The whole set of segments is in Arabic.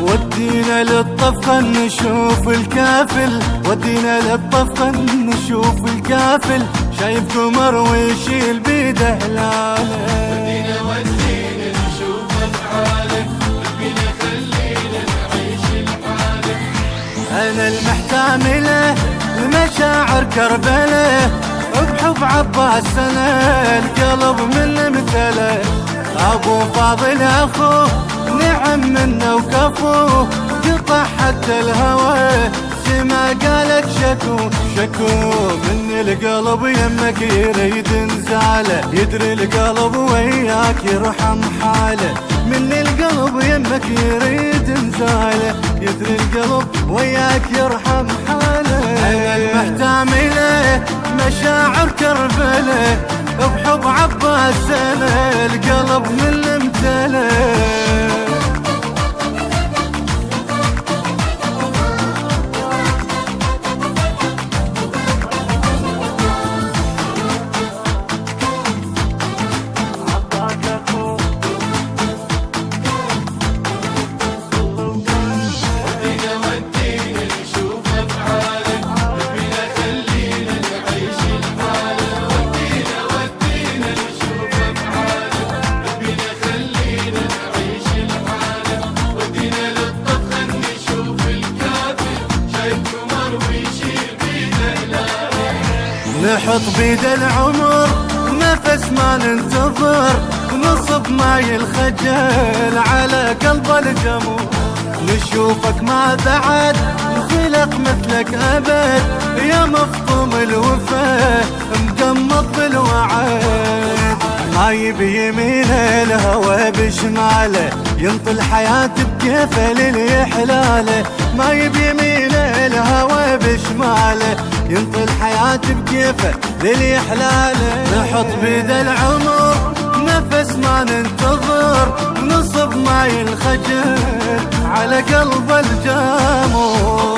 ودينا للطف نشوف الكافل، ودينا للطف نشوف الكافل، شايف قمر ويشيل بيده هلاله. ودينا نشوف افعاله، ربنا خلينا نعيش لحاله. انا المحتمله لمشاعر كربله، بحب عباس انا القلب من مثله. ابو فاضل اخوه نعم منه وكفوه، قطع حتى الهوى سما قالت شكو شكو. من القلب يمك يريد نزاله، يدري القلب وياك يرحم حاله. من القلب يمك يريد نزاله، يدري القلب وياك يرحم حاله. انا المحتمله مشاعر كربله، بحب عباس انا القلب من المتله. نحط بيد العمر نفس ما ننتظر، نصب ماي الخجل على قلب الجمر. نشوفك ما بعد خلق مثلك أبد، يا مفطوم الوفا مقمط بالوعد. ما يبي يمين الهوى بشماله، ينطي الحياة بكيفه للي حلاله. ما يبي يمين الهوى بشماله، ينطي الحياة بكيفه للي حلاله. نحط بيد العمر نفس ما ننتظر، نصب ماي الخجل على قلب الجمر.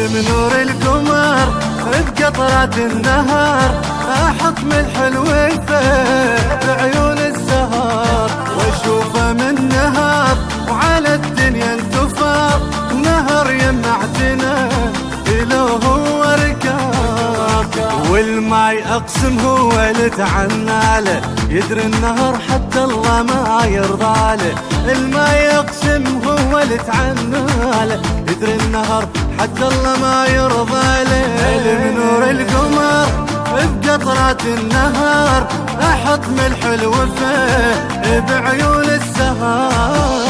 من نور القمر بقطرات النهار، احط ملح الوفا بعيون السهر. واشوفه من نهار وعلى الدنيا انتفاض، نهر يمعتنا إلو هو ركاب. والماي اقسم هو اللي تعناله، يدري النهر حتى الله ما يرضاله. الماي اقسم هو اللي تعناله، يدري النهر حتى الله ما يرضى له. من نور القمر بقطرات النهار، احط ملح الوفا بعيون السهر.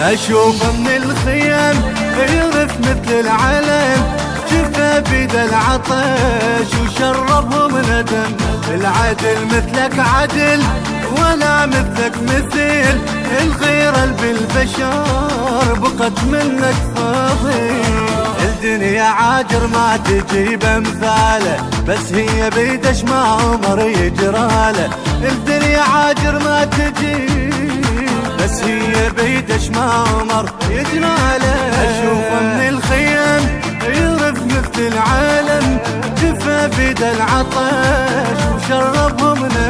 أشوفه من الخيام يرف مثل العلم، شفه بيد العطش وشربهم ندم. العدل مثلك عدل ولا مثلك مثيل، الغيرة بالبشر بقت منك فضيل. الدنيا عاجر ما تجي بامثاله، بس هي بيدش ما عمر يجراله. الدنيا عاجر ما تجي، بس هي بيدش ما عمر يجراله. اشوفه من الخيم يرف مثل العالم، جفا بيد العطش وشربهم ندم.